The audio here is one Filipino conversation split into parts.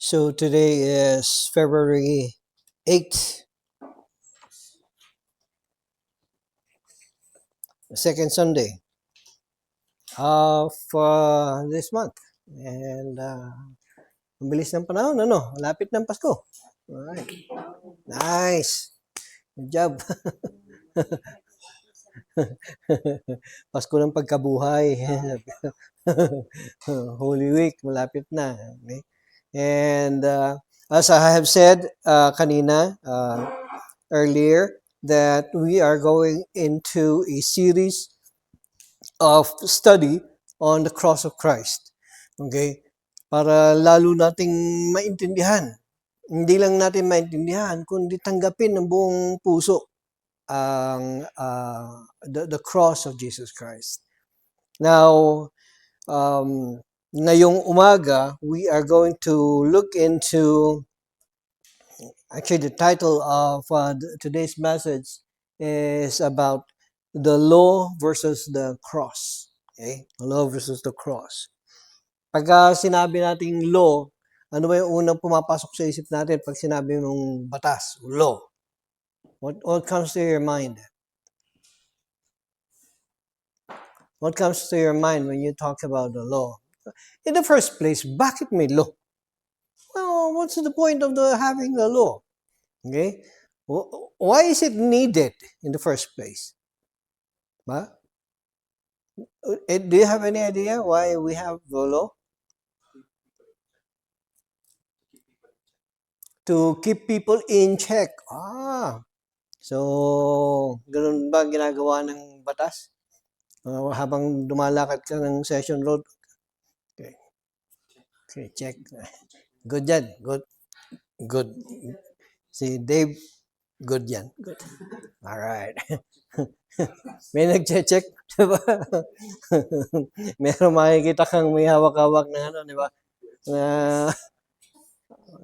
So today is February 8th, the second Sunday of this month. And ang bilis ng panahon, ano? Malapit ng Pasko. Alright. Nice. Good job. Pasko ng pagkabuhay. Holy Week, malapit na. Okay? And as I have said kanina, earlier, that we are going into a series of study on the cross of Christ. Okay? Para lalo nating maintindihan. Hindi lang natin maintindihan, kundi tanggapin ng buong puso ang the cross of Jesus Christ. Now, ngayong umaga, we are going to look into, actually the title of today's message is about the law versus the cross. Okay? The law versus the cross. Pagka sinabi nating law, ano ba yung unang pumapasok sa isip natin pag sinabi mong batas, law? What comes to your mind? What comes to your mind when you talk about the law? In the first place, bakit may law? Well, what's the point of having the law? Okay? Why is it needed in the first place? Ba? Do you have any idea why we have the law? To keep people in check. So, ganun ba ginagawa ng batas? Habang dumalakad ka ng Session Road. Okay, check. Good yan. Good. Si Dave, good yan. Good. Alright. May nagche-check, di ba? Meron makikita kang may hawak-hawak na ano, di ba?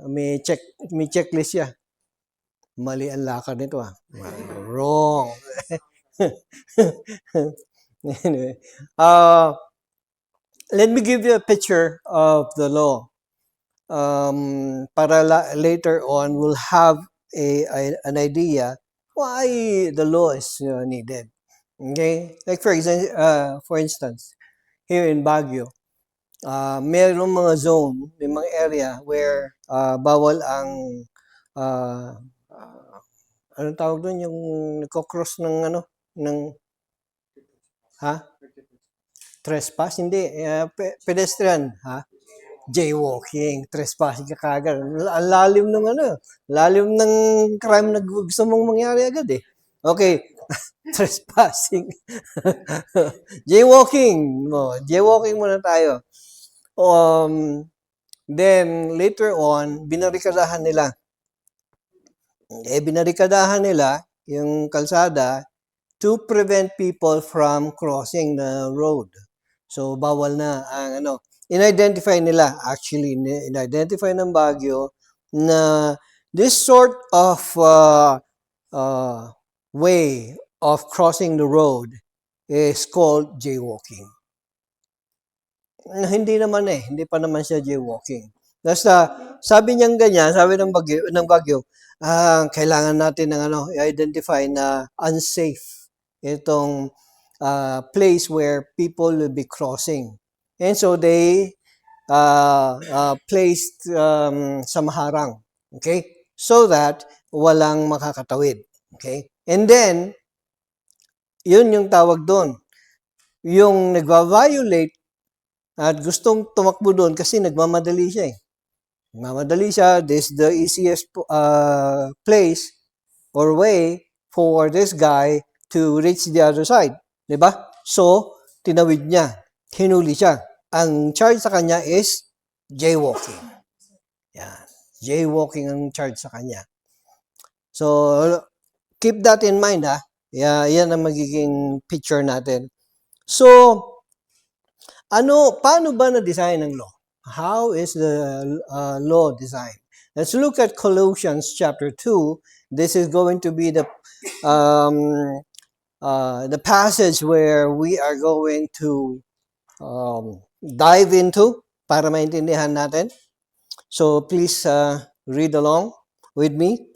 May checklist siya. Mali ang lakad nito Wrong. Anyway, let me give you a picture of the law. Para later on, we'll have an idea why the law is needed. Okay? Like for instance, here in Baguio, mayroong mga zone, may mga area where bawal ang anong tawag doon, yung nagko-cross ng trespass? Hindi, pedestrian, jaywalking, trespassing ka kagad. Ang lalim ng lalim ng crime na gusto mong mangyari agad Okay, trespassing. Jaywalking. Jaywalking muna tayo. Then, later on, binarikadahan nila. Binarikadahan nila yung kalsada to prevent people from crossing the road. So, bawal na ang in-identify nila, actually, in-identify ng Baguio na this sort of way of crossing the road is called jaywalking. Hindi naman hindi pa naman siya jaywalking. Basta, sabi niyang ganyan, sabi ng Baguio, kailangan natin ng i-identify na unsafe itong place where people will be crossing. And so they placed sa maharang. Okay? So that walang makakatawid. Okay? And then, yun yung tawag doon. Yung nagva-violate at gustong tumakbo doon kasi nagmamadali siya Nagmamadali siya. This is the easiest place or way for this guy to reach the other side. Diba? So, tinawid niya. Hinuli siya. Ang charge sa kanya is jaywalking. Yan. Jaywalking ang charge sa kanya. So, keep that in mind yan ang magiging picture natin. So, paano ba na-design ang law? How is the law designed? Let's look at Colossians chapter 2. This is going to be the passage where we are going to dive into para maintindihan natin. So please read along with me.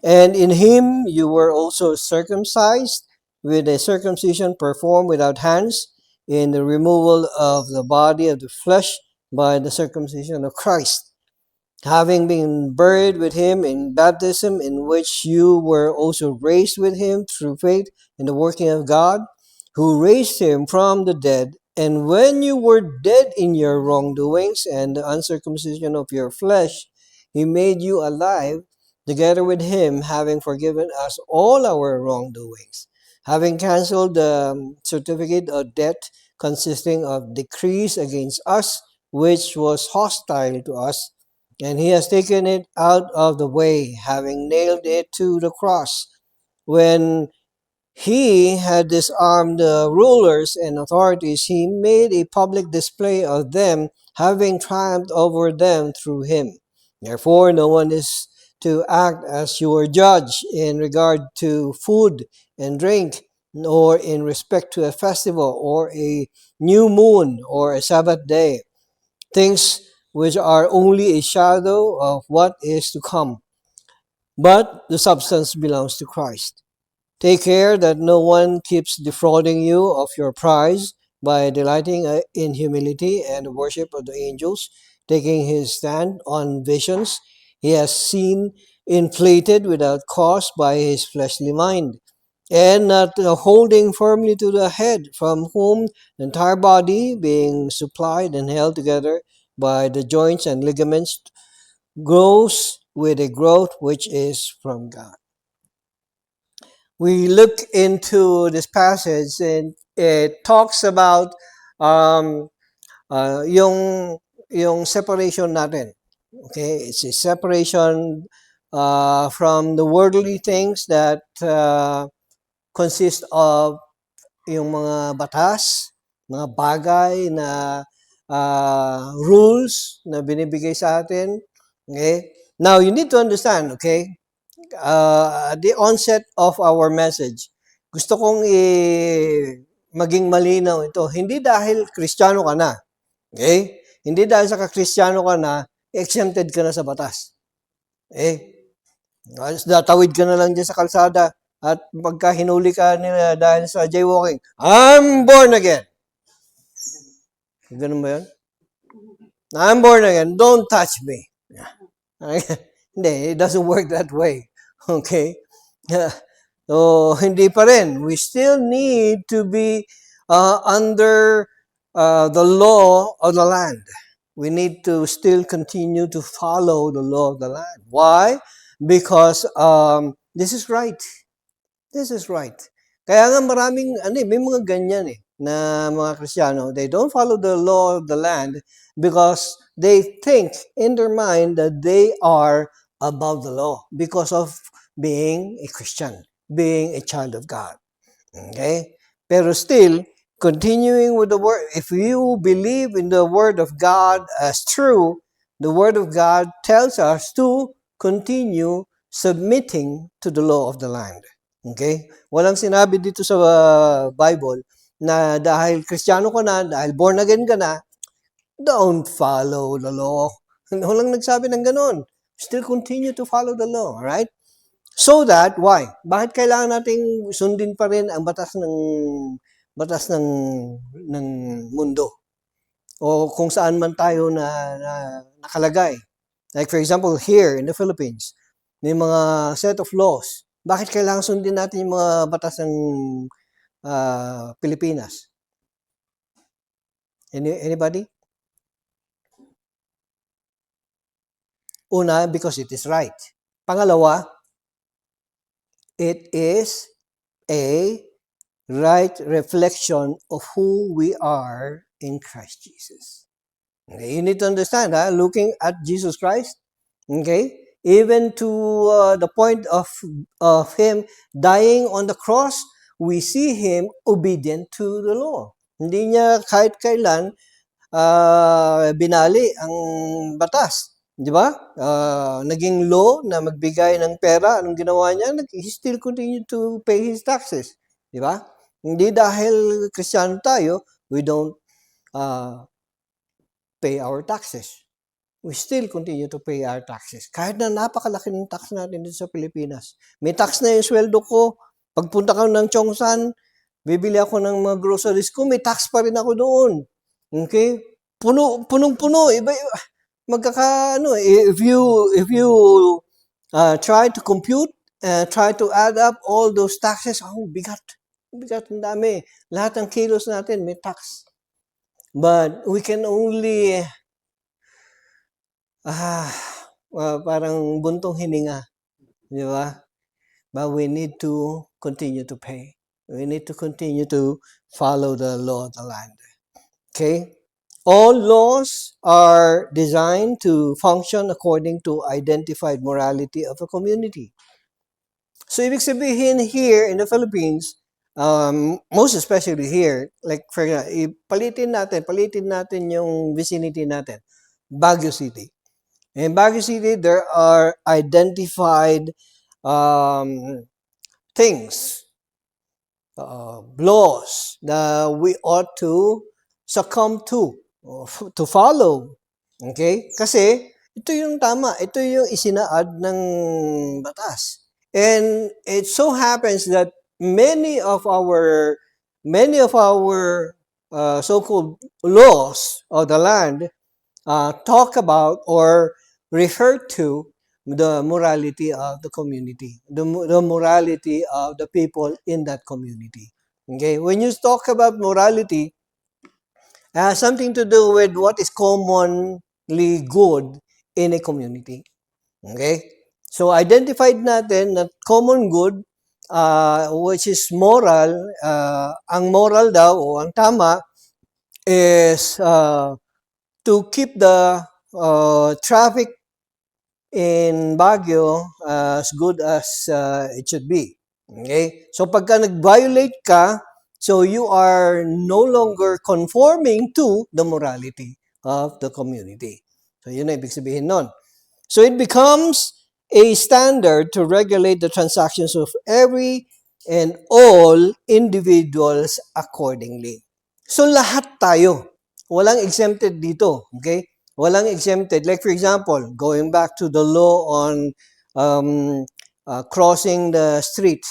And in him you were also circumcised with a circumcision performed without hands, in the removal of the body of the flesh by the circumcision of Christ, having been buried with him in baptism, in which you were also raised with him through faith in the working of God, who raised him from the dead. And when you were dead in your wrongdoings and the uncircumcision of your flesh, he made you alive together with him, having forgiven us all our wrongdoings, having canceled the certificate of debt consisting of decrees against us, which was hostile to us, and he has taken it out of the way, having nailed it to the cross. When he had disarmed the rulers and authorities, he made a public display of them, having triumphed over them through him. Therefore, no one is to act as your judge in regard to food and drink, nor in respect to a festival, or a new moon, or a Sabbath day, things which are only a shadow of what is to come, but the substance belongs to Christ. Take care that no one keeps defrauding you of your prize by delighting in humility and the worship of the angels, taking his stand on visions he has seen inflated without cause by his fleshly mind, and not holding firmly to the head, from whom the entire body, being supplied and held together by the joints and ligaments, grows with a growth which is from God. We look into this passage and it talks about um, yung separation natin. Okay, it's a separation from the worldly things that consist of yung mga batas, mga bagay na rules na binibigay sa atin. Okay? Now, you need to understand, okay? At the onset of our message, gusto kong maging malinaw ito. Hindi dahil Kristiyano ka na. Okay? Hindi dahil sa kakristyano ka na, exempted ka na sa batas. Okay? Datawid ka na lang dyan sa kalsada at pagka hinuli ka nila dahil sa jaywalking, I'm born again. Ganun ba yun? I'm born again. Don't touch me. Hindi, it doesn't work that way. Okay? So, hindi pa rin. We still need to be under the law of the land. We need to still continue to follow the law of the land. Why? Because this is right. This is right. Kaya nga maraming, may mga ganyan na mga Kristiyano, they don't follow the law of the land because they think in their mind that they are above the law because of being a Christian, being a child of God. Okay? Pero still, continuing with the word, if you believe in the word of God as true, the word of God tells us to continue submitting to the law of the land. Okay? Walang sinabi dito sa Bible na dahil Kristiyano ka na, dahil born again ka na, don't follow the law. Walang nagsabi ng ganun. Still continue to follow the law, right? So that, why? Bakit kailangan nating sundin pa rin ang batas ng mundo? O kung saan man tayo na nakalagay. Like for example, here in the Philippines, may mga set of laws. Bakit kailangan sundin natin yung mga batas ng Pilipinas? Anybody? Una, because it is right. Pangalawa, it is a right reflection of who we are in Christ Jesus. Okay, you need to understand, looking at Jesus Christ, okay, even to the point of him dying on the cross, we see him obedient to the law. Hindi niya kahit kailan binali ang batas. Di ba? Naging law na magbigay ng pera. Anong ginawa niya? He still continued to pay his taxes. Di ba? Hindi dahil Kristiyano tayo, we don't pay our taxes. we still continue to pay our taxes. Kahit na napakalaki ng tax natin dito sa Pilipinas. May tax na yung sweldo ko. Pagpunta ka ng Chongsan, bibili ako ng mga groceries ko, may tax pa rin ako doon. Okay? Punong-puno. Iba, if you try to compute, try to add up all those taxes, bigat. Bigat, ang dami. Lahat ng kilos natin may tax. But we can only parang buntong hininga, di ba? But we need to continue to pay. We need to continue to follow the law of the land. Okay? All laws are designed to function according to identified morality of a community. So, ibig sabihin here in the Philippines, most especially here, like for palitin natin yung vicinity natin, Baguio City. In Baguio City, there are identified things, laws that we ought to succumb to follow. Okay? Kasi ito yung tama, ito yung isinaad ng batas. And it so happens that many of our so-called laws of the land talk about or refer to the morality of the community, the morality of the people in that community. Okay, when you talk about morality, it has something to do with what is commonly good in a community. Okay, so identified natin that common good, which is moral, ang moral daw o ang tama is to keep the traffic in Baguio as good as it should be. Okay? So pagka nag-violate ka, so you are no longer conforming to the morality of the community. So yun na ibig sabihin nun. So it becomes a standard to regulate the transactions of every and all individuals accordingly. So lahat tayo. Walang exempted dito. Okay? Walang exempted. Like for example, going back to the law on crossing the street.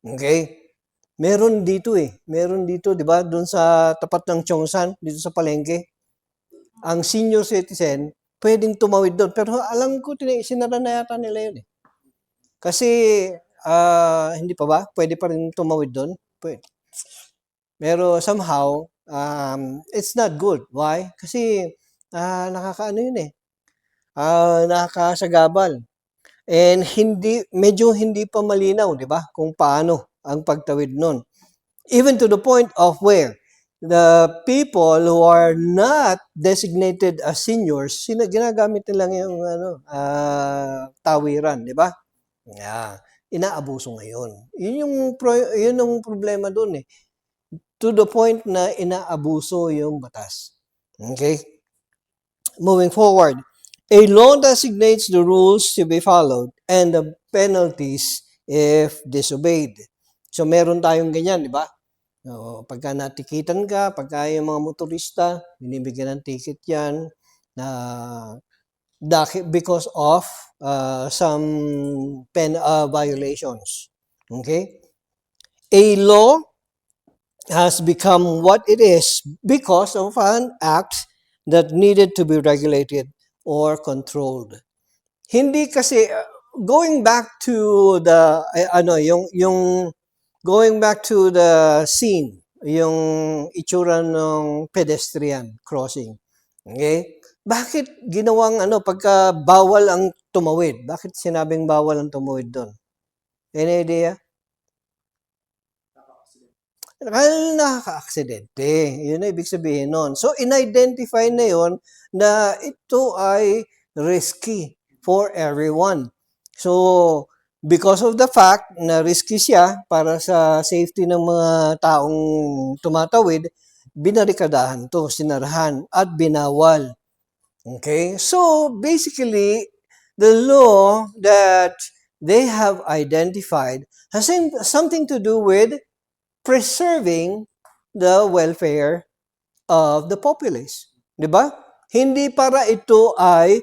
Okay? Meron dito Meron dito, di ba? Doon sa tapat ng Chongsan, dito sa palengke. Ang senior citizen, pwedeng tumawid doon. Pero alam ko, sinara na yata nila yun Kasi, hindi pa ba? Pwede pa rin tumawid doon? Pwede. Pero somehow, it's not good. Why? Kasi, nakakaano yun nakakasagabal. And medyo hindi pa malinaw, di ba? Kung paano ang pagtawid nun. Even to the point of where the people who are not designated as seniors, ginagamit nila yung tawiran, di ba? Yeah. Inaabuso ngayon. Yun yung problema doon To the point na inaabuso yung batas. Okay? Moving forward, a law designates the rules to be followed and the penalties if disobeyed. So meron tayong ganyan, di ba? Pagka natikitan ka, pagka yung mga motorista, binibigyan ng ticket yan because of some violations. Okay? A law has become what it is because of an act that needed to be regulated or controlled. Hindi kasi going back to the going back to the scene, yung itsura ng pedestrian crossing. Okay? Bakit ginawang pagka bawal ang tumawid? Bakit sinabing bawal ang tumawid doon? Any idea? Nakaka-aksidente. Yun na ibig sabihin nun. So, in-identify na yun na ito ay risky for everyone. So, because of the fact na risky siya para sa safety ng mga taong tumatawid, binarikadahan to, sinarahan, at binawal. Okay? So, basically, the law that they have identified has something to do with preserving the welfare of the populace. Di ba? Hindi para ito ay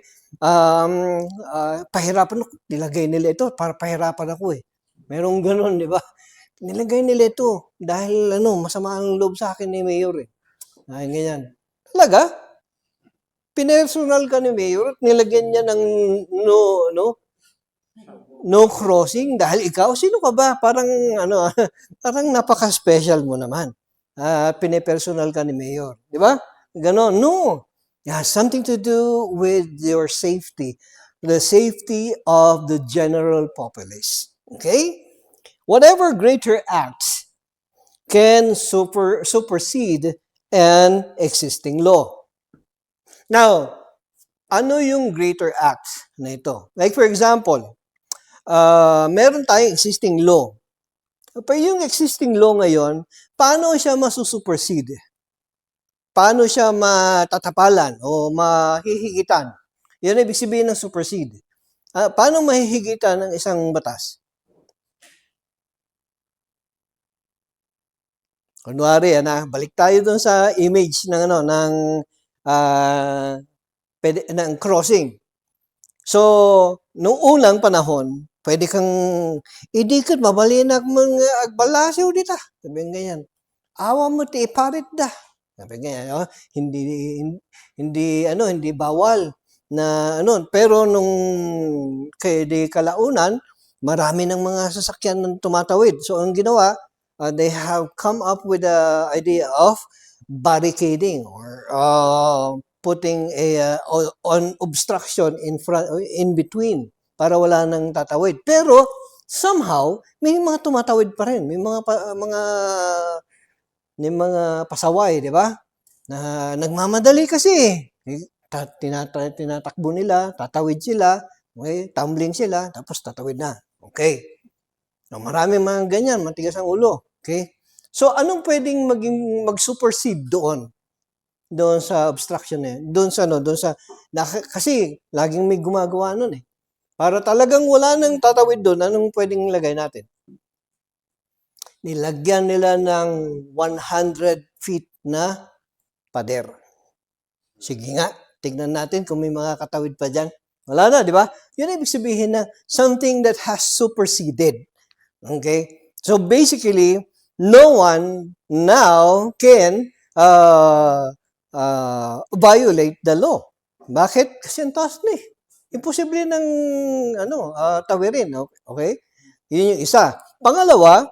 pahirapan ako. Nilagay nila ito para pahirapan ako eh. Merong ganun, di ba? Nilagay nila ito dahil masama ang loob sa akin ni Mayor eh. Ay, ganyan. Talaga? Pinersonal ka ni Mayor at nilagyan niya ng no crossing dahil ikaw, sino ka ba? Parang parang napaka-special mo naman. Pinepersonal ka ni Mayor, di ba? Ganon. No. It has something to do with your safety, the safety of the general populace. Okay? Whatever greater acts can supersede an existing law. Now, ano yung greater acts na ito? Like for example, meron tayong existing law. Pero yung existing law ngayon, paano siya masusupersede? Paano siya matatapalan o mahihigitan? Yan ibig sabihin ng supersede. Paano mahihigitan ng isang batas? Kunwari, balik tayo dun sa image ng ng crossing. So, noong unang panahon, pwede kang idikit, mabalinak mga agbalasyo dita. Sabi ganyan. Awa mo ti iparit da. Sabi ganyan, hindi bawal na pero nung di kalaunan, marami ng mga sasakyan ng tumatawid. So, ang ginawa, they have come up with the idea of barricading or putting on obstruction in between para wala nang tatawid. Pero somehow may mga tumatawid pa rin, may mga pasaway, di ba? Na nagmamadali kasi. Tinatakbo nila, tatawid sila, okay, tumbling sila, tapos tatawid na. Okay. No, marami mga ganyan, matigas ang ulo. Okay? So, anong pwedeng mag-supersede doon? Doon sa obstruction eh. Doon sa, kasi laging may gumagawa nun eh. Para talagang wala nang tatawid doon, anong pwedeng lagay natin? Nilagyan nila ng 100 feet na pader. Sige nga, tignan natin kung may mga katawid pa dyan. Wala na, di ba? Yun ibig sabihin na something that has superseded. Okay? So basically, no one now can violate the law. Bakit? Kasi ang taas na eh. Imposible ng tawirin. Okay? Yun yung isa. Pangalawa,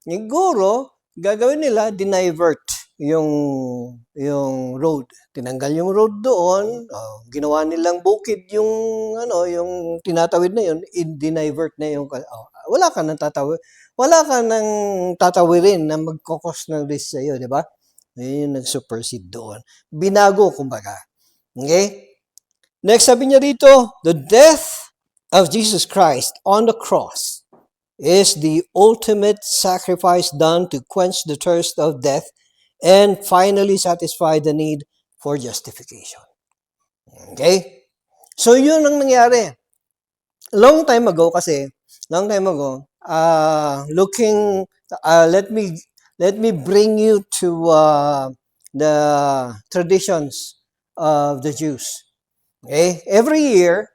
siguro, gagawin nila, dinivert yung road. Tinanggal yung road doon, ginawa nilang bukid yung tinatawid na yun, i-divert na yung wala ka nang tatawirin na magkokos ng risk sa iyo, di ba? Yun yung nag-supersede doon. Binago, kumbaga. Okay? Next, sabi niya rito, the death of Jesus Christ on the cross is the ultimate sacrifice done to quench the thirst of death and finally satisfy the need for justification. Okay? So, yun ang nangyari. Long time ago, let me bring you to the traditions of the Jews. Okay? Every year,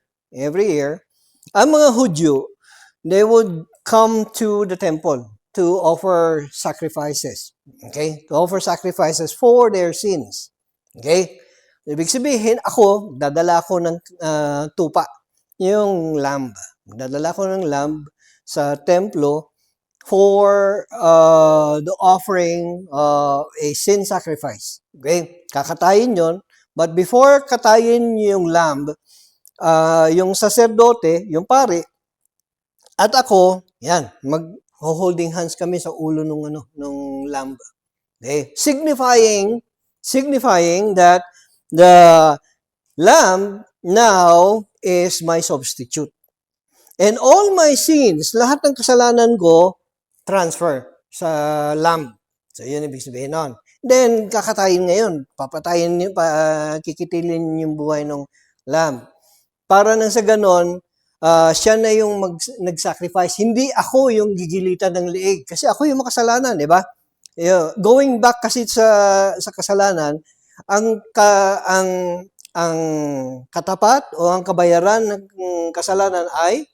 ang mga Hudyo, they would come to the temple to offer sacrifices. Okay? To offer sacrifices for their sins. Okay? Ibig sabihin, dadala ako ng tupa, yung lamb. Dadala ko ng lamb sa templo for the offering a sin sacrifice. Okay? Kakatayin yon. But before katayin yung lamb, yung saserdote, yung pari, at ako, yan, mag-holding hands kami sa ulo nung lamb. Okay? Signifying that the lamb now is my substitute. And all my sins, lahat ng kasalanan ko, transfer sa lamb. So, yun ibig sabihin nun. Then, kakatayin ngayon. Kikitilin yung buhay ng lamb. Para nang sa ganon, siya na yung nag-sacrifice. Hindi ako yung gigilitan ng liig. Kasi ako yung makasalanan, di ba? Going back kasi sa kasalanan, ang ang katapat o ang kabayaran ng kasalanan ay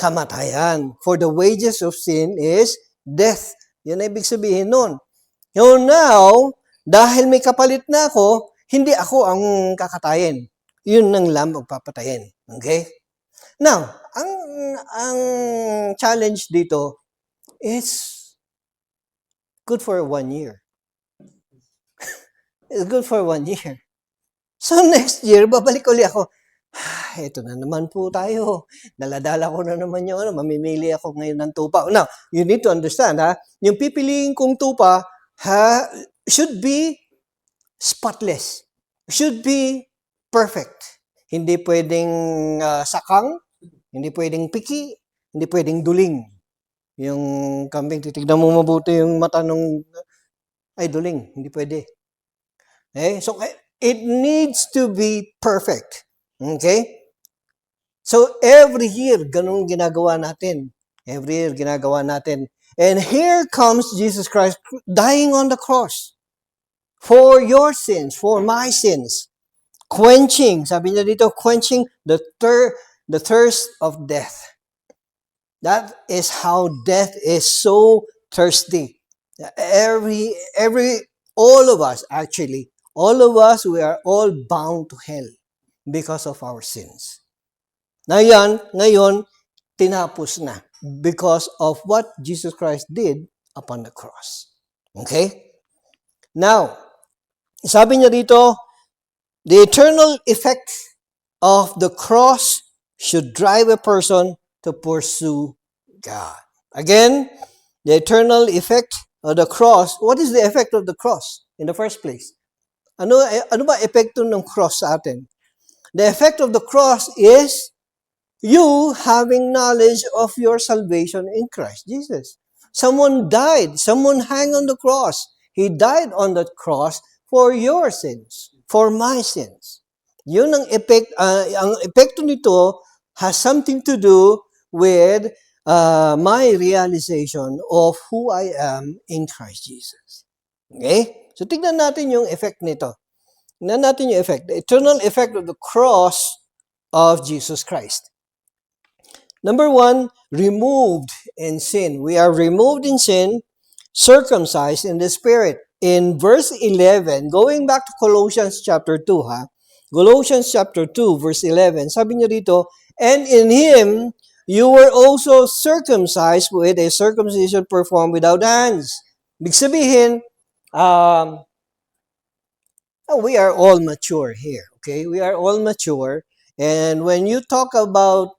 kamatayan. For the wages of sin is death. Yan ang ibig sabihin nun. So now, dahil may kapalit na ako, hindi ako ang kakatayin. Yun ang lamb ang papatayin. Okay? Now, ang challenge dito is good for 1 year. It's good for 1 year. So next year, babalik ulit ako. Ito na naman po tayo. Daladala ko na naman yung mamimili ako ngayon ng tupa. Now, you need to understand, yung pipiliin kong tupa, should be spotless. Should be perfect. Hindi pwedeng sakang, hindi pwedeng piki, hindi pwedeng duling. Yung kambing, titignan mo mabuti yung mata nung, ay duling, hindi pwede. Okay? So, it needs to be perfect. Okay? So, every year, ganun ginagawa natin. Every year, ginagawa natin. And here comes Jesus Christ dying on the cross for your sins, for my sins. Quenching, sabi niya dito, quenching the thirst of death. That is how death is so thirsty. All of us, actually, all of us, we are all bound to hell because of our sins. Ngayon, tinapos na because of what Jesus Christ did upon the cross. Okay? Now, sabi niya dito, the eternal effect of the cross should drive a person to pursue God. Again, the eternal effect of the cross. What is the effect of the cross in the first place? Ano ba epekto ng cross sa atin? The effect of the cross is you having knowledge of your salvation in Christ Jesus. Someone died. Someone hung on the cross. He died on that cross for your sins, for my sins. Yun ang epekto nito has something to do with my realization of who I am in Christ Jesus. Okay? So, tignan natin yung effect nito. Tignan natin yung effect. The eternal effect of the cross of Jesus Christ. Number 1, removed in sin. We are removed in sin, circumcised in the Spirit. In verse 11, going back to Colossians chapter 2, Colossians chapter 2, verse 11, sabi niya dito, and in Him, you were also circumcised with a circumcision performed without hands. Ibig sabihin, we are all mature here, okay? We are all mature. And when you talk about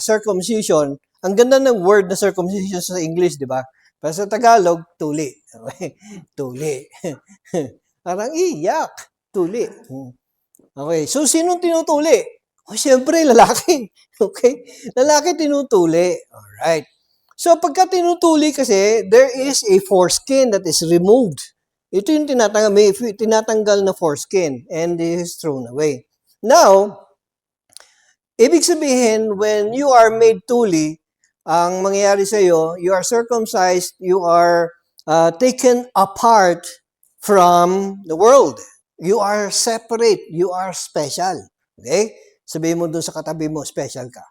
circumcision, ang ganda ng word na circumcision sa English, di ba? Pero sa Tagalog, tuli. Tuli. Parang iyak. Tuli. Okay, so sinong tinutuli? Siyempre, lalaki. Okay? Lalaki tinutuli. Alright. So, pagka tinutuli kasi, there is a foreskin that is removed. Ito yung tinatanggal na foreskin and it is thrown away. Now, ibig sabihin, when you are made tuli, ang mangyayari sa iyo, you are circumcised, you are taken apart from the world. You are separate, you are special. Okay? Sabihin mo dun sa katabi mo, special ka.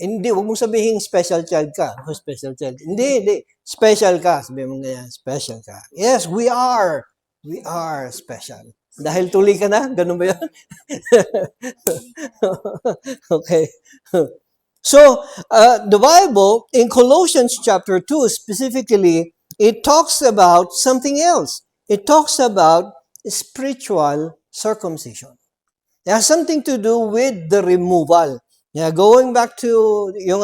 Hindi, huwag mong sabihin special child ka. Special child. Hindi. Special ka. Sabihin mo ganyan, special ka. Yes, we are. We are special. Dahil tuli ka na? Ganun ba yun? Okay. So, the Bible, in Colossians chapter 2 specifically, it talks about something else. It talks about spiritual circumcision. It has something to do with the removal. Yeah, going back to yung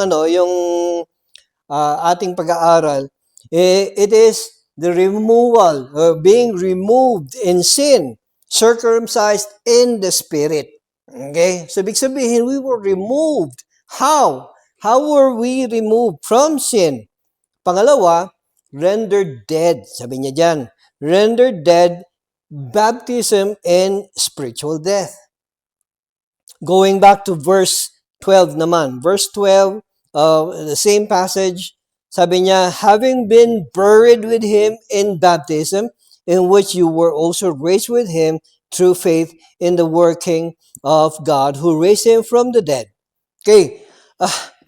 ating pag-aaral, it is the removal, being removed in sin, circumcised in the Spirit. Okay? So, ibig sabihin, we were removed. How? How were we removed from sin? Pangalawa, rendered dead. Sabi niya dyan, rendered dead, baptism, and spiritual death. Going back to verse 12 naman. Verse 12, the same passage, sabi niya, having been buried with Him in baptism, in which you were also raised with him through faith in the working of God who raised him from the dead. Okay,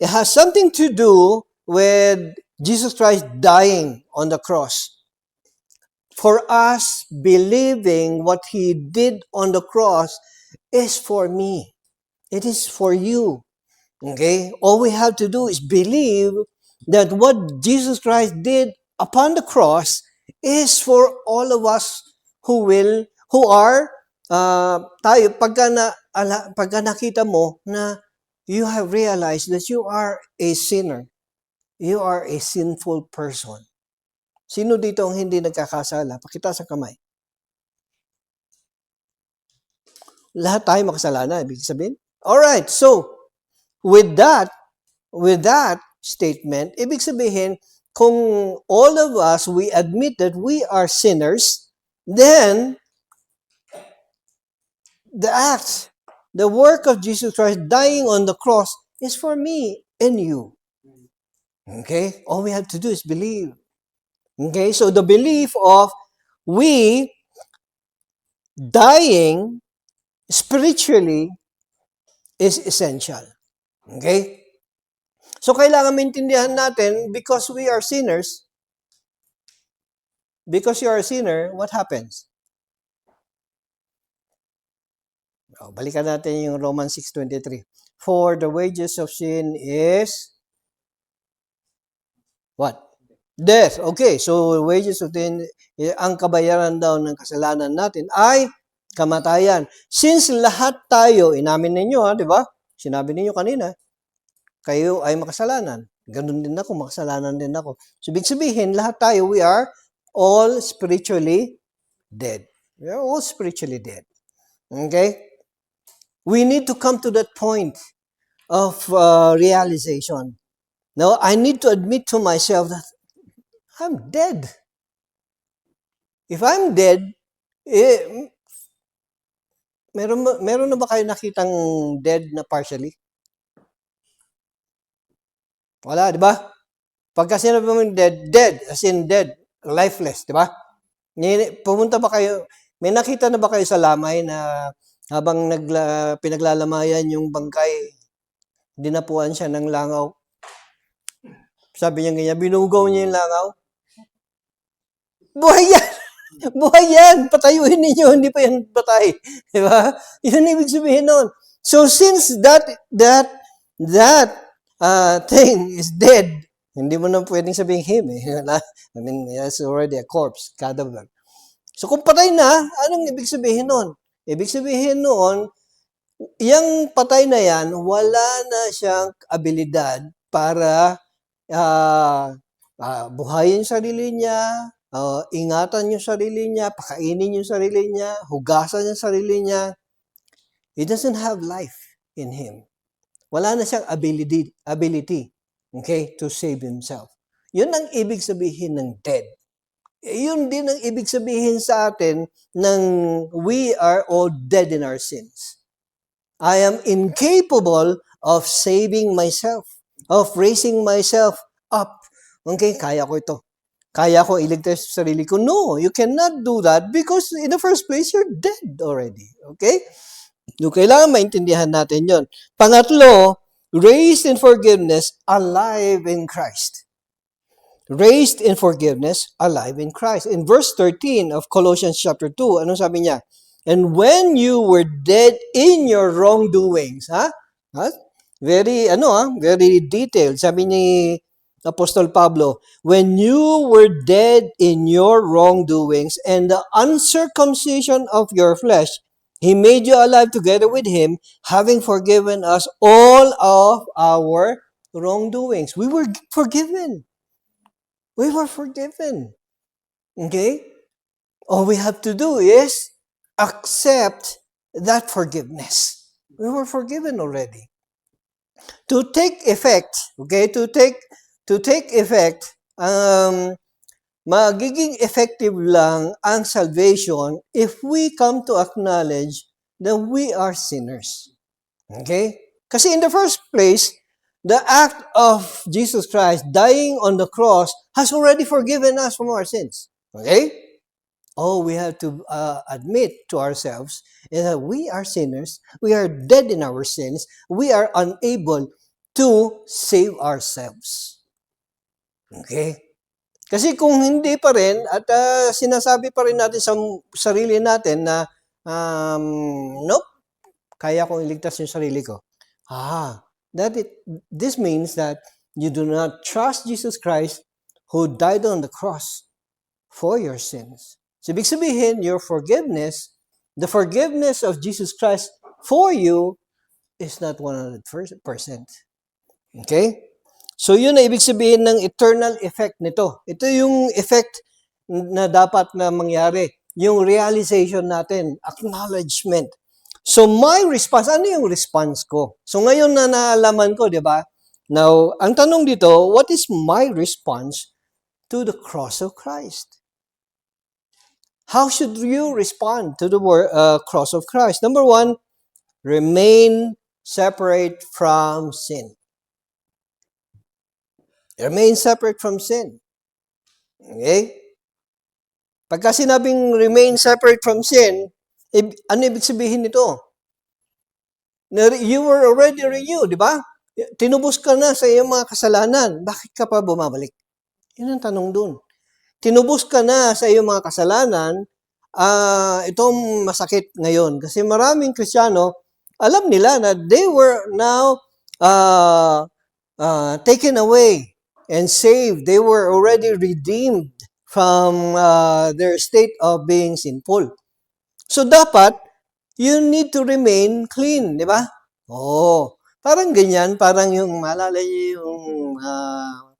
it has something to do with Jesus Christ dying on the cross. For us, believing what he did on the cross is for me. It is for you. Okay? All we have to do is believe that what Jesus Christ did upon the cross is for all of us who are, tayo, pagka nakita mo na you have realized that you are a sinner. You are a sinful person. Sino dito ang hindi nagkakasala? Pakita sa kamay. Lahat tayo makasalanan, ibig sabihin. Alright, so, with that statement, ibig sabihin, kung all of us, we admit that we are sinners, then, the work of Jesus Christ dying on the cross is for me and you. Okay? All we have to do is believe. Okay? So, the belief of we dying spiritually is essential. Okay? So, kailangan maintindihan natin, because we are sinners, because you are a sinner, what happens? Balikan natin yung Romans 6:23. For the wages of sin is what? Death. Okay, so wages of sin, ang kabayaran daw ng kasalanan natin ay kamatayan. Since lahat tayo, inamin ninyo, di ba? Sinabi ninyo kanina, kayo ay makasalanan. Ganun din ako, makasalanan din ako. So, ibig sabihin, lahat tayo, we are all spiritually dead. We are all spiritually dead. Okay? We need to come to that point of realization. Now, I need to admit to myself that I'm dead. If I'm dead, meron na ba kayo nakitang dead na partially? Wala, di ba? Pagka sinabi mo dead, as in dead, lifeless, di ba? Pumunta ba kayo, may nakita na ba kayo sa lamay na habang pinaglalamayan yung bangkay, dinapuan siya ng langaw? Sabi niya ganyan, binugaw niya yung langaw. Buhay yan! Buhay yan! Patayuhin ninyo, hindi pa yan patay. Di ba? Yun ibig sabihin nun. So since that thing is dead, hindi mo na pwedeng sabihin him. I mean, it's already a corpse, cadaver. So kung patay na, anong ibig sabihin nun? Ibig sabihin nun, yung patay na yan, wala na siyang abilidad para buhayin sarili niya, ingatan yung sarili niya, pakainin yung sarili niya, hugasan yung sarili niya. He doesn't have life in him. Wala na siyang ability, okay, to save himself. Yun ang ibig sabihin ng dead. Yun din ang ibig sabihin sa atin ng we are all dead in our sins. I am incapable of saving myself, of raising myself up. Okay, kaya ko ito. Kaya ko iligtas sa sarili ko. No, you cannot do that because in the first place, you're dead already. Okay? So, kailangan maintindihan natin yon. Pangatlo, raised in forgiveness, alive in Christ. Raised in forgiveness, alive in Christ. In verse 13 of Colossians chapter 2, anong sabi niya? And when you were dead in your wrongdoings, very detailed. Sabi ni Apostol Pablo, when you were dead in your wrongdoings and the uncircumcision of your flesh, He made you alive together with Him, having forgiven us all of our wrongdoings. We were forgiven. We were forgiven. Okay? All we have to do is accept that forgiveness. We were forgiven already. To take effect, magiging effective lang ang salvation if we come to acknowledge that we are sinners. Okay? Kasi in the first place, the act of Jesus Christ dying on the cross has already forgiven us from our sins. Okay? all we have to admit to ourselves is that we are sinners, we are dead in our sins, we are unable to save ourselves. Okay? Kasi kung hindi pa rin at sinasabi pa rin natin sa sarili natin na nope, kaya kong iligtas yung sarili ko. This means that you do not trust Jesus Christ who died on the cross for your sins. So, ibig sabihin, your forgiveness, the forgiveness of Jesus Christ for you is not 100%. Okay? So, yun na ibig sabihin ng eternal effect nito. Ito yung effect na dapat na mangyari. Yung realization natin, acknowledgement. So, my response, ano yung response ko? So, ngayon na naalaman ko, di ba? Now, ang tanong dito, what is my response to the cross of Christ? How should you respond to the cross of Christ? Number one, remain separate from sin. Remain separate from sin. Okay? Pagka sinabing remain separate from sin, ano ibig sabihin nito? You were already renewed, di ba? Tinubos ka na sa iyong mga kasalanan. Bakit ka pa bumabalik? Yun ang tanong dun. Tinubos ka na sa iyong mga kasalanan, itong masakit ngayon. Kasi maraming Kristiyano, alam nila na they were now taken away and saved. They were already redeemed from their state of being sinful. So dapat, you need to remain clean, di ba? Parang ganyan, parang yung maalala yung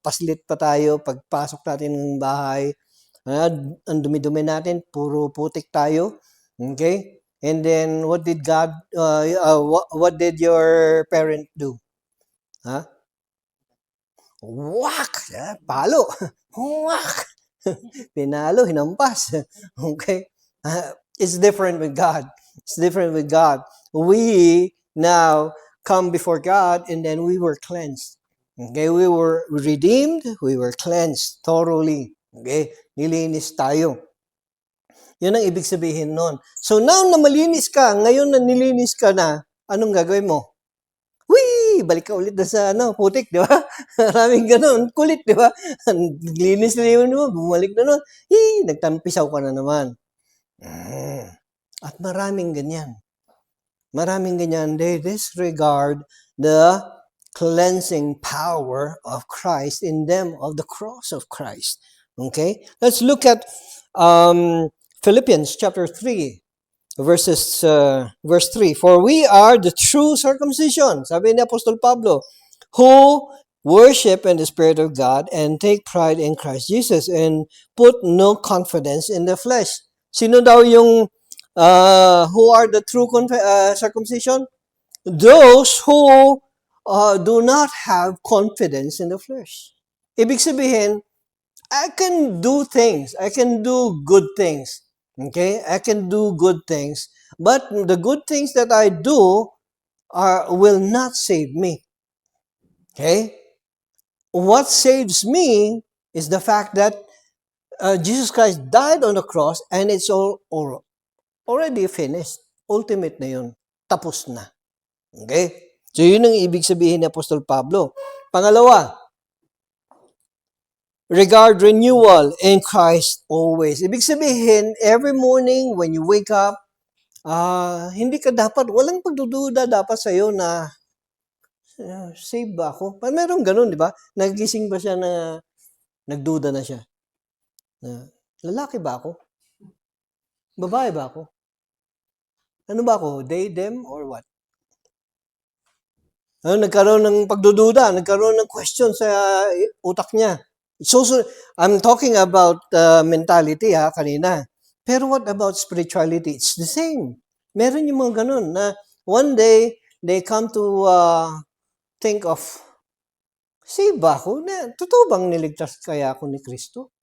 paslit pa tayo pagpasok natin ng bahay. Ang dumi-dumi natin, puro putik tayo. Okay? And then, what did what did your parent do? Whack! Palo! Whack! Pinalo, hinampas. Okay? It's different with God. It's different with God. We now come before God and then we were cleansed. Okay? We were redeemed. We were cleansed thoroughly. Okay? Nilinis tayo. Yun ang ibig sabihin nun. So now na malinis ka, ngayon na nilinis ka na, anong gagawin mo? Whee! Balik ka ulit na sa putik, di ba? Maraming ganun. Kulit, di ba? Linis na yun mo, bumalik na nun. Nagtampisaw ka na naman. At maraming ganyan. Maraming ganyan. They disregard the cleansing power of Christ in them of the cross of Christ. Okay? Let's look at Philippians chapter 3. Verse 3, for we are the true circumcision, sabi ni Apostol Pablo, who worship in the Spirit of God and take pride in Christ Jesus and put no confidence in the flesh. Sino daw yung who are the true circumcision? Those who do not have confidence in the flesh. Ibig sabihin, I can do things. I can do good things. Okay? I can do good things. But the good things that I do will not save me. Okay? What saves me is the fact that Jesus Christ died on the cross and it's already finished. Ultimate na yun. Tapos na. Okay? So yun ang ibig sabihin ni Apostol Pablo. Pangalawa, regard renewal in Christ always. Ibig sabihin, every morning when you wake up, hindi ka dapat, walang pagdududa dapat sa'yo na save ba ako? Meron ganun, di ba? Nagising ba siya na nagduda na siya? Lalaki ba ako? Babae ba ako? Ano ba ako? They, them, or what? Nagkaroon ng pagdududa, nagkaroon ng question sa utak niya. So, I'm talking about mentality kanina. Pero what about spirituality? It's the same. Meron yung mga ganun na one day, they come to think of, save ba ako? Totoo bang niligtas kaya ako ni Kristo?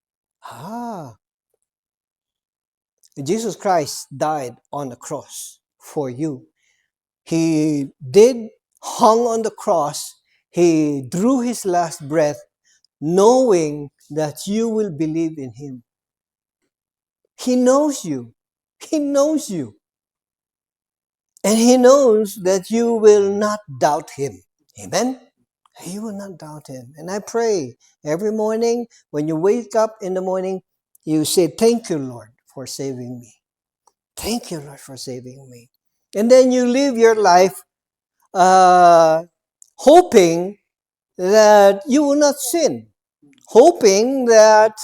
Jesus Christ died on the cross for you. He hung on the cross. He drew his last breath knowing that you will believe in him. He knows you. He knows you. And He knows that you will not doubt Him. Amen? You will not doubt Him. And I pray every morning when you wake up in the morning, you say, thank you, Lord, for saving me. Thank you, Lord, for saving me. And then you live your life hoping that you will not sin. Hoping that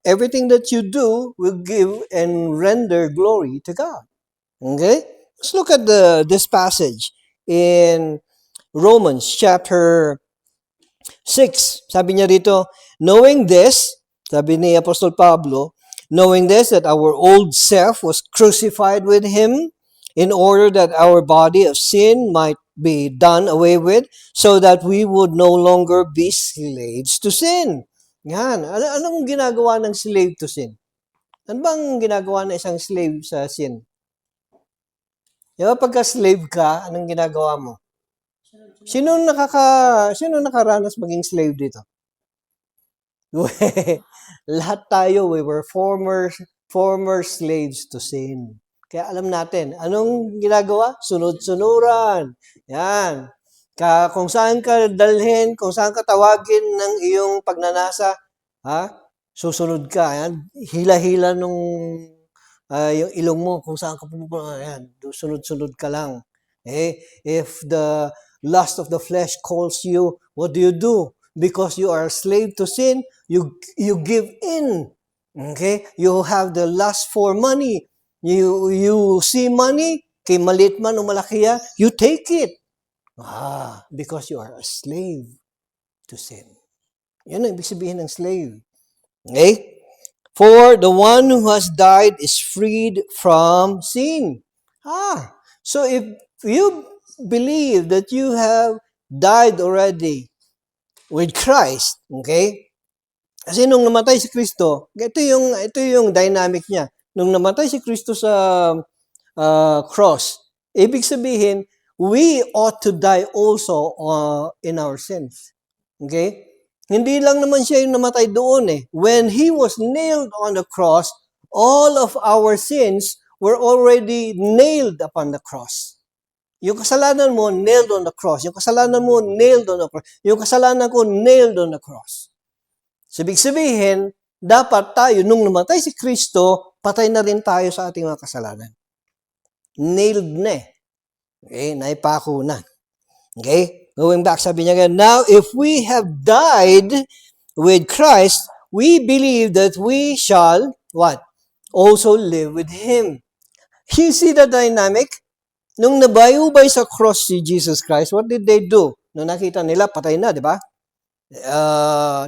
everything that you do will give and render glory to God. Okay? Let's look at this passage in Romans chapter 6. Sabi niya rito, knowing this, sabi ni Apostol Pablo, knowing this, that our old self was crucified with Him in order that our body of sin might be done away with, so that we would no longer be slaves to sin. Yan. Anong ginagawa ng slave to sin? Ano bang ginagawa ng isang slave sa sin? Di ba pagka slave ka, anong ginagawa mo? Sino nakaranas maging slave dito? Lahat tayo, we were former slaves to sin. Kaya alam natin, anong ginagawa? Sunod-sunuran. Yan. Kung saan ka dalhin, kung saan ka tawagin ng iyong pagnanasa, susunod ka. Yan. Hila-hila nung yung ilong mo, kung saan ka pupunta, yan. Sunod-sunod ka lang. If the lust of the flesh calls you, what do? Because you are a slave to sin, you give in. Okay? You have the lust for money. You see money, kay maliit man o malaki yan, you take it. Because you are a slave to sin. Yan ang ibig sabihin ng slave. Okay? For the one who has died is freed from sin. So if you believe that you have died already with Christ, okay? Kasi nung namatay si Kristo, ito yung dynamic niya. Nung namatay si Kristo sa cross, ibig sabihin, we ought to die also in our sins. Okay? Hindi lang naman siya yung namatay doon eh. When He was nailed on the cross, all of our sins were already nailed upon the cross. Yung kasalanan mo, nailed on the cross. Yung kasalanan mo, nailed on the cross. Yung kasalanan ko, nailed on the cross. So, ibig sabihin, dapat tayo, nung namatay si Kristo, patay na rin tayo sa ating mga kasalanan. Nailed na eh. Okay, naipako na. Okay, going back, sabi niya again, now if we have died with Christ, we believe that we shall, what? Also live with Him. You see the dynamic? Nung nabayubay sa cross si Jesus Christ, what did they do? Nung nakita nila, patay na, di ba?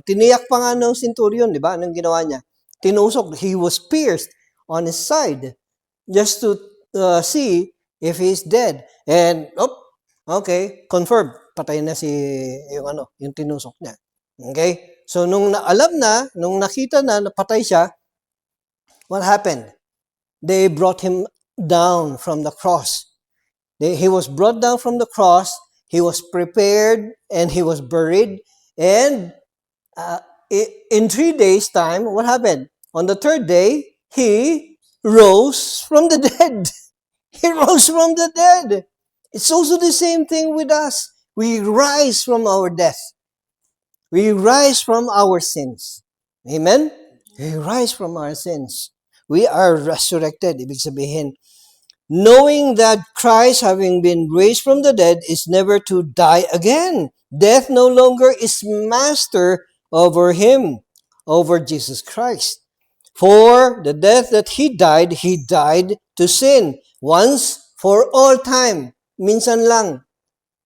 Tiniyak pa nga ng centurion, di ba? Anong ginawa niya? Tinusok. He was pierced on his side just to see if he's dead. And, okay, confirmed. Patay na yung tinusok niya. Okay? So, nung nakita na patay siya, what happened? They brought him down from the cross. He was brought down from the cross, he was prepared, and he was buried. And in 3 days' time, what happened? On the third day, he rose from the dead. He rose from the dead. It's also the same thing with us. We rise from our death. We rise from our sins. Amen? We rise from our sins. We are resurrected. Ibig sabihin, knowing that Christ, having been raised from the dead, is never to die again. Death no longer is master over him, over Jesus Christ. For the death that he died to sin. Once for all time. Minsan lang.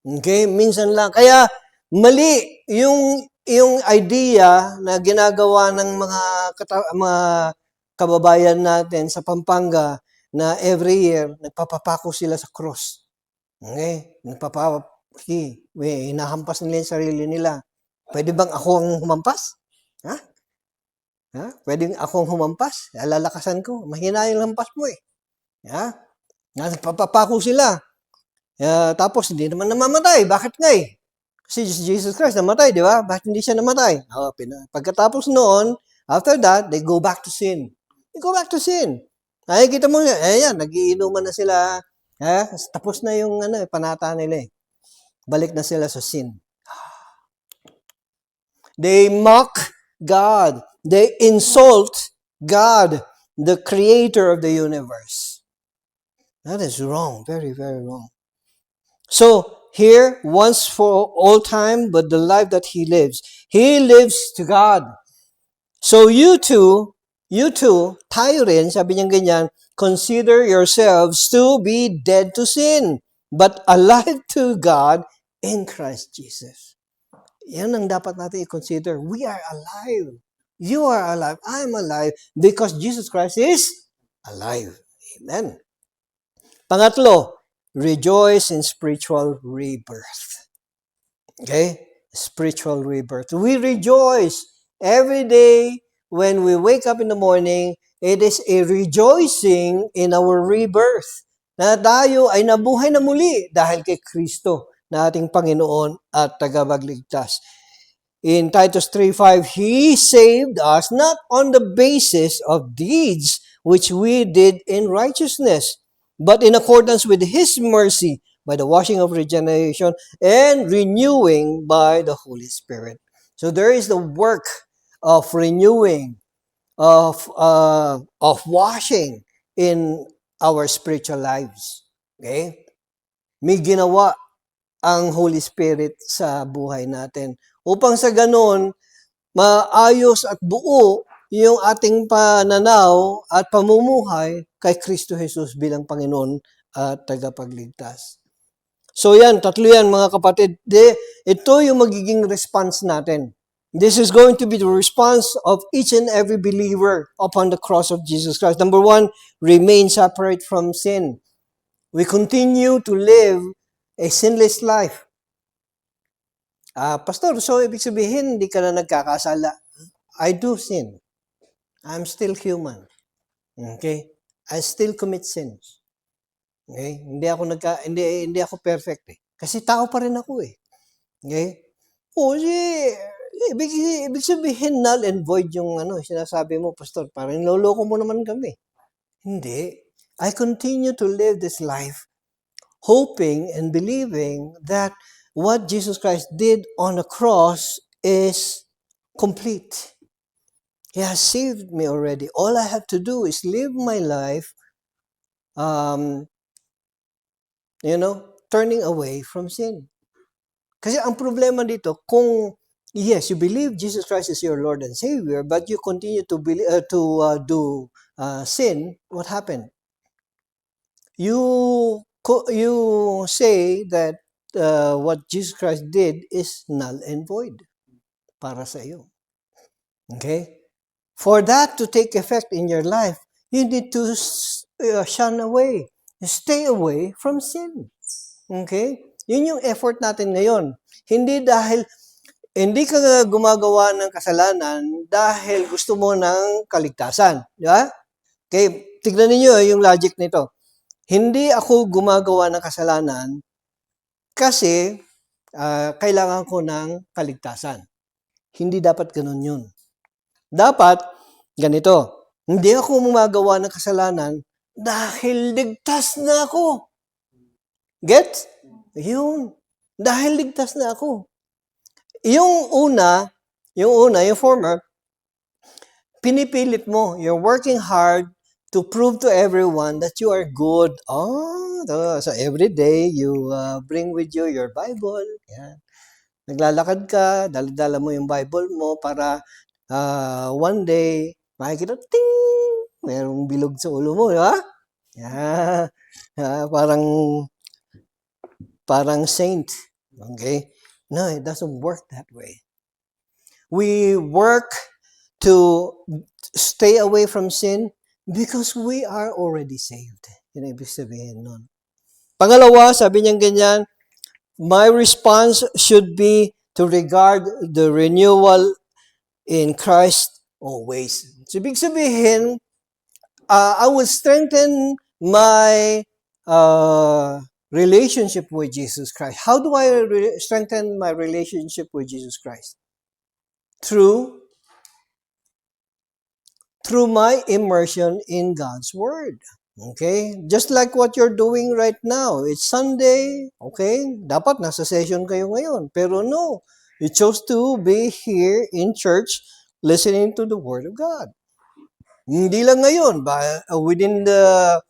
Okay? Minsan lang. Kaya, mali yung idea na ginagawa ng mga kababayan natin sa Pampanga na every year, nagpapapako sila sa cross. Okay? Hinahampas nila yung sarili nila. Pwede bang ako ang humampas? Pwede ako ang humampas? Lalakasan ko. Mahina yung lampas mo eh. Nagpapapako sila. Tapos hindi naman namamatay. Bakit nga eh? Kasi Jesus Christ namatay, di ba? Bakit hindi siya namatay? Pagkatapos noon, after that, they go back to sin. you go back to sin. Nakikita mo, ayan, nagiinuman na sila. Tapos na yung panata nila eh. Balik na sila sa sin. They mock God. They insult God, the creator of the universe. That is wrong. Very, very wrong. So, here, once for all time, but the life that he lives to God. So, you too, tayo rin, sabi niya ganyan, consider yourselves to be dead to sin, but alive to God in Christ Jesus. Yan ang dapat natin i-consider. We are alive. You are alive. I am alive because Jesus Christ is alive. Amen. Pangatlo, rejoice in spiritual rebirth. Okay? Spiritual rebirth. We rejoice every day when we wake up in the morning. It is a rejoicing in our rebirth. Na tayo ay nabuhay na muli dahil kay Kristo na ating Panginoon at tagapagligtas. In Titus 3:5, He saved us not on the basis of deeds which we did in righteousness, but in accordance with His mercy, by the washing of regeneration and renewing by the Holy Spirit. So there is the work of renewing, of washing in our spiritual lives. Okay? May ginawa ang Holy Spirit sa buhay natin. Upang sa ganon, maayos at buo yung ating pananaw at pamumuhay kay Kristo Jesus bilang Panginoon at tagapagligtas. So yan, tatlo yan mga kapatid. Ito yung magiging response natin. This is going to be the response of each and every believer upon the cross of Jesus Christ. Number one, remain separate from sin. We continue to live a sinless life. Pastor, so ibig sabihin, hindi ka na nagkakasala. I do sin. I'm still human. Okay? I still commit sins. Okay? Hindi ako perfect eh. Kasi tao pa rin ako eh. Okay? Ibig sabihin null and void yung sinasabi mo, Pastor. Parang loloko mo naman kami. Hindi. I continue to live this life hoping and believing that what Jesus Christ did on the cross is complete. He has saved me already. All I have to do is live my life, turning away from sin. Kasi ang problema dito, kung yes, you believe Jesus Christ is your Lord and Savior, but you continue to do sin, what happened? You say that what Jesus Christ did is null and void para sa iyo. Okay? For that to take effect in your life, you need to shun away. Stay away from sin. Okay? Yun yung effort natin ngayon. Hindi ka gumagawa ng kasalanan dahil gusto mo ng kaligtasan. Di ba? Okay, tignan niyo yung logic nito. Hindi ako gumagawa ng kasalanan kasi kailangan ko ng kaligtasan. Hindi dapat ganun yun. Dapat, ganito, hindi ako gumagawa ng kasalanan dahil ligtas na ako. Get? Yun. Dahil ligtas na ako. Yung former, pinipilit mo. You're working hard to prove to everyone that you are good. So every day, you bring with you your Bible. Yan. Naglalakad ka, dala-dala mo yung Bible mo para one day, makikita, ting! Merong bilog sa ulo mo, di ba? Yeah. Parang saint. Okay? No, it doesn't work that way. We work to stay away from sin because we are already saved. Yun ang ibig sabihin nun. Pangalawa, sabi niyang ganyan, my response should be to regard the renewal in Christ always. So, ibig sabihin, I will strengthen my relationship with Jesus Christ. How do I strengthen my relationship with Jesus Christ? Through through my immersion in God's Word. Okay? Just like what you're doing right now. It's Sunday. Okay? Dapat nasa session kayo ngayon. Pero no. You chose to be here in church listening to the Word of God. Hindi lang ngayon, within the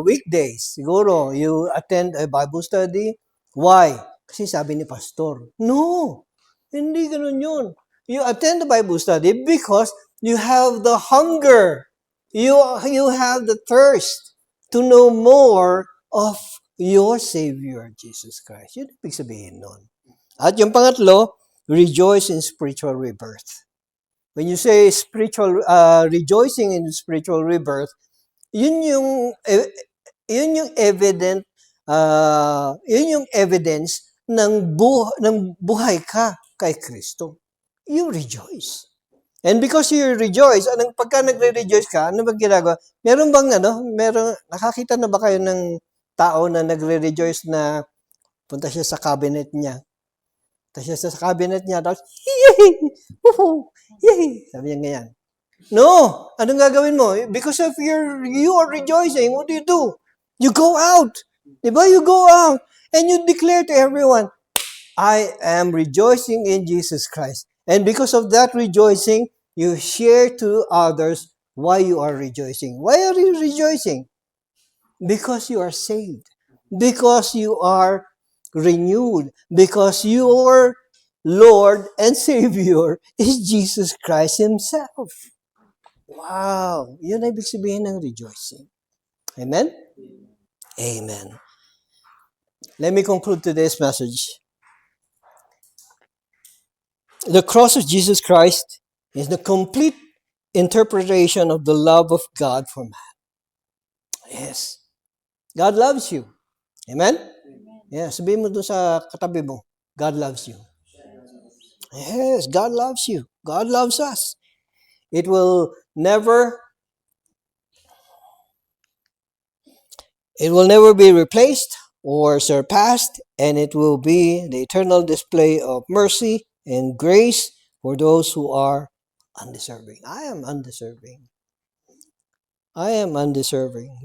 weekdays, siguro you attend a Bible study. Why? Kasi sabi ni pastor. No, hindi ganun yun. You attend the Bible study because you have the hunger. You have the thirst to know more of your Savior, Jesus Christ. Yun ibig sabihin nun. At yung pangatlo, rejoice in spiritual rebirth. When you say spiritual rejoicing in spiritual rebirth, yun yung evidence ng buhay ka kay Kristo. You rejoice. And because you rejoice, pagka nagre-rejoice ka, ano ba ginagawa? Nakakita na ba kayo ng tao na nagre-rejoice na punta siya sa cabinet niya? Tapos, yay! Woohoo! Yay! Sabi niya ganyan. No! Anong gagawin mo? Because of you are rejoicing, what do? You go out. Diba? You go out and you declare to everyone, I am rejoicing in Jesus Christ. And because of that rejoicing, you share to others why you are rejoicing. Why are you rejoicing? Because you are saved. Because you are renewed. Because your Lord and Savior is Jesus Christ Himself. Wow! Yun ang ibig sabihin ng rejoicing. Amen? Amen. Let me conclude today's message. The cross of Jesus Christ is the complete interpretation of the love of God for man. Yes. God loves you. Amen? Yeah, sabihin mo dun sa katabi mo, God loves you. Yes, God loves you. God loves us. It will never be replaced or surpassed, and it will be the eternal display of mercy and grace for those who are undeserving. I am undeserving.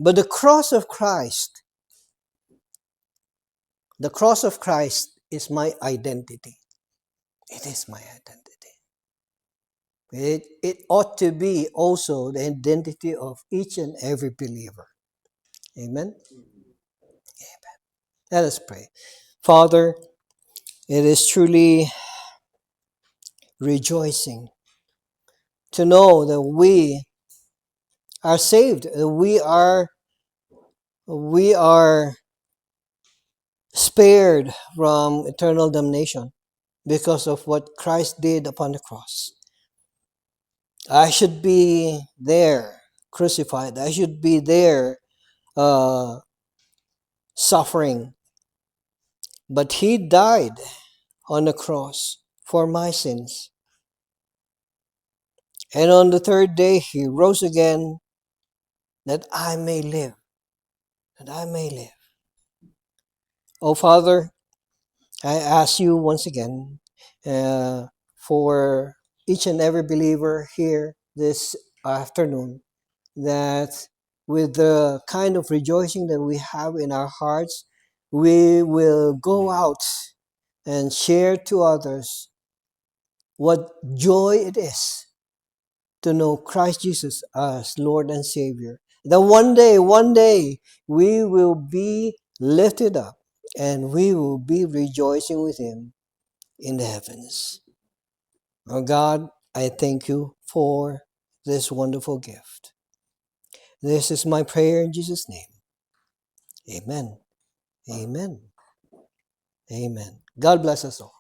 But the cross of Christ is my identity. It is my identity. It ought to be also the identity of each and every believer. Amen? Amen. Let us pray. Father, it is truly rejoicing to know that we are saved, that we are spared from eternal damnation because of what Christ did upon the cross. I should be there crucified. I should be there suffering. But He died on the cross for my sins. And on the third day, He rose again that I may live. Oh, Father, I ask you once again for each and every believer here this afternoon that with the kind of rejoicing that we have in our hearts, we will go out and share to others what joy it is to know Christ Jesus as Lord and Savior. That one day, we will be lifted up and we will be rejoicing with Him in the heavens. Oh God, I thank you for this wonderful gift. This is my prayer in Jesus' name. Amen. Amen. Amen. God bless us all.